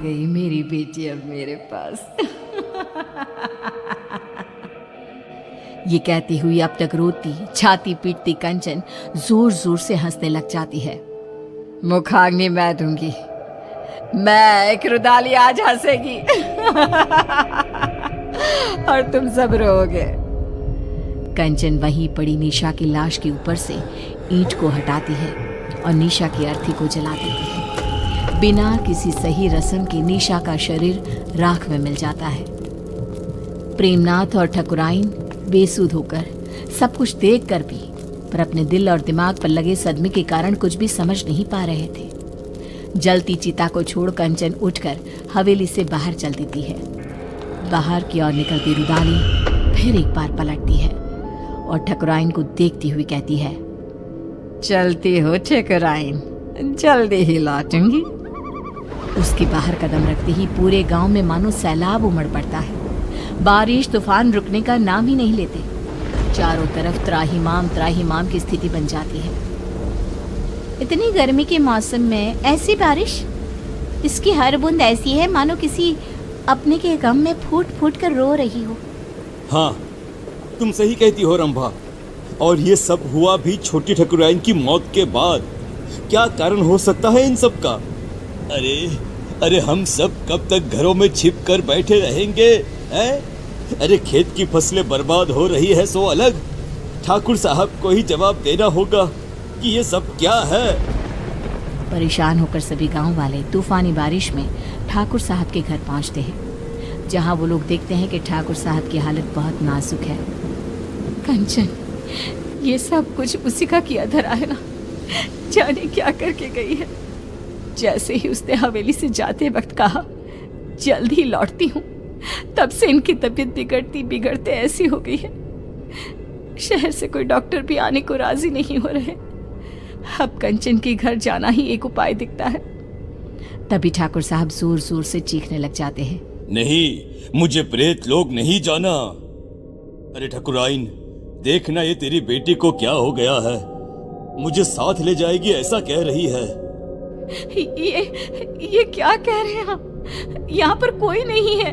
गई मेरी बेटी अब मेरे पास। ये कहती हुई अब तक रोती छाती पीटती कंचन जोर जोर से हंसने लग जाती है। मुखाग्नि मैं दूंगी, मैं एक रुदाली आज हंसेगी और तुम सब रोओगे। कंचन वहीं पड़ी निशा की लाश के ऊपर से ईंट को हटाती है और निशा की अर्थी को जला देती है। बिना किसी सही रस्म के निशा का शरीर राख में मिल जाता है। प्रेमनाथ और ठकुराइन बेसुध होकर सब कुछ देख कर भी पर अपने दिल और दिमाग पर लगे सदमे के कारण कुछ भी समझ नहीं पा रहे थे। जलती चिता को छोड़ कंचन उठकर हवेली से बाहर चल देती है। बाहर की ओर निकलती रुदाली फिर एक बार पलटती है और ठकुराइन को देखती हुई कहती है, चलती हो ठकुराइन, जल्दी ही लौटूंगी। उसके बाहर कदम रखते ही पूरे गांव में मानो सैलाब उमड़ पड़ता है। बारिश तूफान रुकने का नाम ही नहीं लेते। चारों तरफ त्राहिमाम की स्थिति बन जाती है। इतनी गर्मी के मौसम में ऐसी बारिश, इसकी हर बूंद ऐसी है मानो किसी अपने के गम में फूट फूट कर रो रही हो। हाँ, तुम सही कहती हो रंभा। और ये सब हुआ भी छोटी ठकुराइन की मौत के बाद। क्या कारण हो सकता है इन सब का? अरे हम सब कब तक घरों में छिप कर बैठे रहेंगे हैं? अरे खेत की फसलें बर्बाद हो रही है सो अलग, ठाकुर साहब को ही जवाब देना होगा कि ये सब क्या है। परेशान होकर सभी गांव वाले तूफानी बारिश में ठाकुर साहब के घर पहुंचते हैं, जहां वो लोग देखते हैं कि ठाकुर साहब की हालत बहुत नाजुक है। कंचन, ये सब कुछ उसी का किया धरा है ना, जाने क्या करके गई है। जैसे ही उसने हवेली से जाते वक्त कहा जल्द ही लौटती हूँ, तब से इनकी तबीयत बिगड़ते ऐसी हो गई है। शहर से कोई डॉक्टर भी आने को राजी नहीं हो रहे। अब कंचन के घर जाना ही एक उपाय दिखता है। तभी ठाकुर साहब जोर जोर से चीखने लग जाते हैं, नहीं, मुझे प्रेत लोग नहीं जाना। अरे ठकुराइन, देखना ये तेरी बेटी को क्या हो गया है। मुझे साथ ले जाएगी ऐसा कह रही है। ये क्या कह रहे हैं आप? यहाँ पर कोई नहीं है।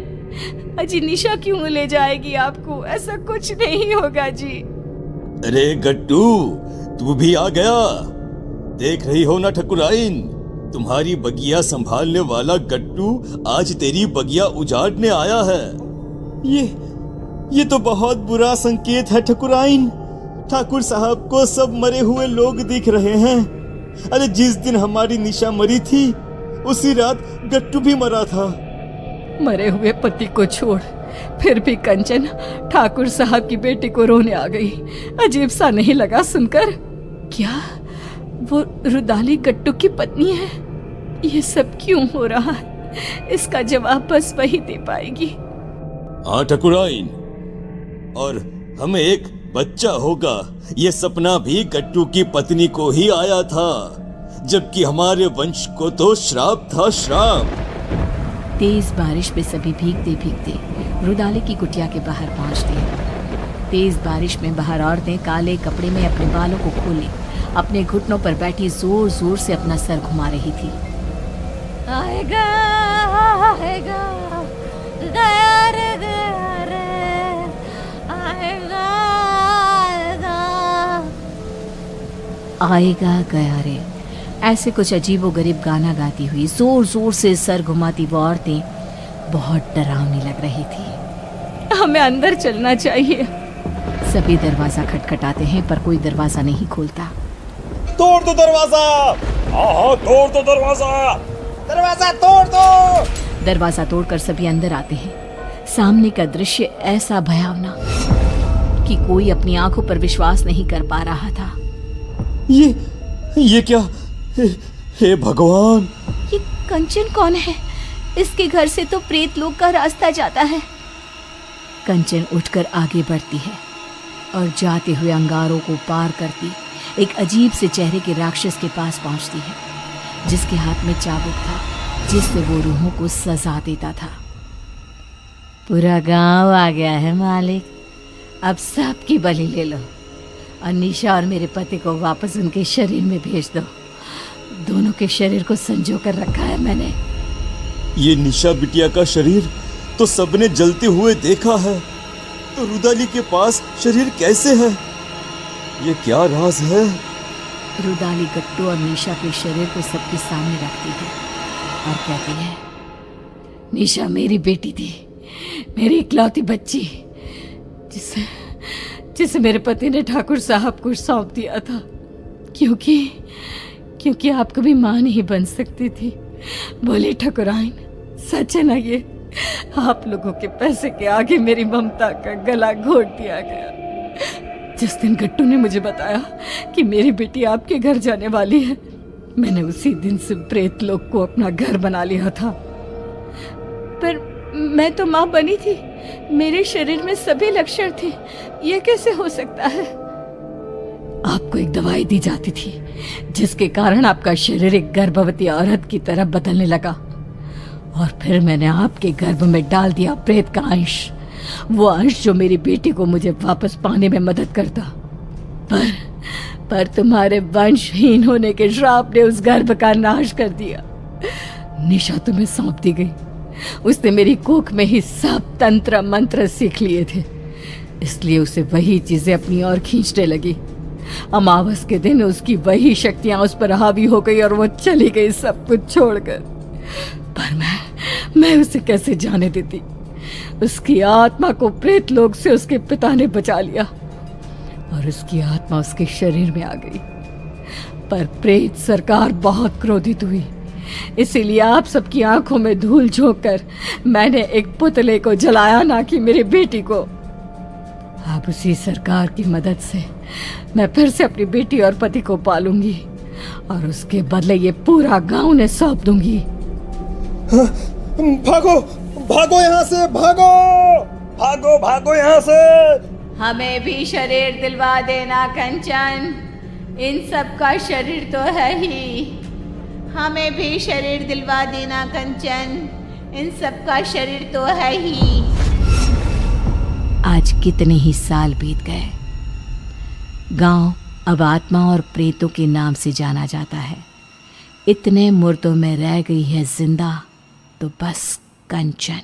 अजी निशा क्यों ले जाएगी आपको? ऐसा कुछ नहीं होगा जी। अरे गट्टू, तू भी आ गया। देख रही हो ना ठकुराइन, तुम्हारी बगिया संभालने वाला गट्टू आज तेरी बगिया उजाड़ने आया है। ये तो बहुत बुरा संकेत है ठकुराइन। ठाकुर साहब को सब मरे हुए लोग दिख रहे हैं। अरे जिस दिन हमारी निशा मरी थी उसी रात गट्टू भी मरा था। मरे हुए पति को छोड़ फिर भी कंचन ठाकुर साहब की बेटी को रोने आ गई। अजीब सा नहीं लगा सुनकर? क्या वो रुदाली गट्टू की पत्नी है? ये सब क्यों हो रहा है? इसका जवाब बस वही दे पाएगी। हाँ ठकुराइन, और हमें एक बच्चा होगा, ये सपना भी गट्टू की पत्नी को ही आया था, जबकि हमारे वंश को तो श्राप था, श्राप। तेज बारिश में सभी भीगते भीगते रुदाली की कुटिया के बाहर पहुंचते हैं। तेज बारिश में बाहर औरतें काले कपड़े में अपने बालों को खोले अपने घुटनों पर बैठी जोर जोर से अपना सर घुमा रही थी। आएगा आएगा गया रे आएगा आएगा गया रे, ऐसे कुछ अजीबोगरीब गाना गाती हुई जोर जोर से सर घुमाती वो औरतें बहुत डरावनी लग रही थी। हमें अंदर चलना चाहिए। सभी दरवाजा खटखटाते हैं पर कोई दरवाजा नहीं खोलता। तोड़ दो दरवाजा, हाँ तोड़ दो दरवाजा, दरवाजा तोड़ दो। दरवाजा तोड़कर सभी अंदर आते हैं। सामने का दृश्य ऐसा भयावना कि कोई अपनी आंखों पर विश्वास नहीं कर पा रहा था। ये क्या? हे भगवान, ये कंचन कौन है? इसके घर से तो प्रेत लोक का रास्ता जाता है। कंचन उठकर आगे बढ़ती है और जाते हुए अंगारों को पार करती एक अजीब से चेहरे के राक्षस के पास पहुंचती है, जिसके हाथ में चाबुक था जिससे वो रूहों को सजा देता था। पूरा गांव आ गया है मालिक, अब सबकी बलि ले लो और निशा और मेरे पति को वापस उनके शरीर में भेज दो। दोनों के शरीर को संजो कर रखा है मैंने। ये निशा बिटिया का शरीर तो सबने जलते हुए देखा है, तो रुदाली के पास शरीर कैसे है? ये क्या राज है? रुदाली गट्टू और निशा के शरीर को सबके सामने रखती है और कहती है, निशा मेरी बेटी थी, मेरी इकलौती बच्ची, जिसे मेरे पति ने ठाकुर साहब को सौंप दिया था, क्योंकि आप कभी मां नहीं बन सकती थी। बोली ठकुराइन, सच है ना ये? आप लोगों के पैसे के आगे मेरी ममता का गला घोट दिया गया। जिस दिन गट्टू ने मुझे बताया कि मेरी बेटी आपके घर जाने वाली है, मैंने उसी दिन से प्रेत लोक को अपना घर बना लिया था। पर मैं तो मां बनी थी, मेरे शरीर में सभी लक्षण थे, यह कैसे हो सकता है? आपको एक दवाई दी जाती थी जिसके कारण आपका शरीर एक गर्भवती औरत की तरह बदलने लगा, और फिर मैंने आपके गर्भ में डाल दिया प्रेत का अंश, वो अंश जो मेरी बेटी को मुझे वापस पाने में मदद करता। पर तुम्हारे वंशहीन होने के श्राप ने उस गर्भ का नाश कर दिया। निशा तुम्हें सौंप दी गई, उसने मेरी कोख में ही सब तंत्र मंत्र सीख लिए थे, इसलिए उसे वही चीजें अपनी ओर खींचने लगी। अमावस के दिन उसकी वही शक्तियां उस पर हावी हो गई और वो चली गई सब कुछ छोड़कर। पर मैं उसे कैसे जाने देती? उसकी आत्मा को प्रेत लोक से उसके पिता ने बचा लिया और उसकी आत्मा उसके शरीर में आ गई। पर प्रेत सरकार बहुत क्रोधित हुई, इसीलिए आप सबकी आंखों में धूल झोंक कर मैंने एक पुतले को जलाया, ना कि मेरी बेटी को। अब उसी सरकार की मदद से मैं फिर से अपनी बेटी और पति को पालूंगी और उसके बदले ये पूरा गांव ने सौंप दूंगी। भागो भागो यहाँ से, भागो भागो भागो यहाँ से। हमें भी शरीर दिलवा देना कंचन, इन सब का शरीर तो है ही। हमें भी शरीर दिलवा देना कंचन, इन सब का शरीर तो है ही। आज कितने ही साल बीत गए, गांव अब आत्मा और प्रेतों के नाम से जाना जाता है। इतने मुर्दों में रह गई है जिंदा तो बस कंचन।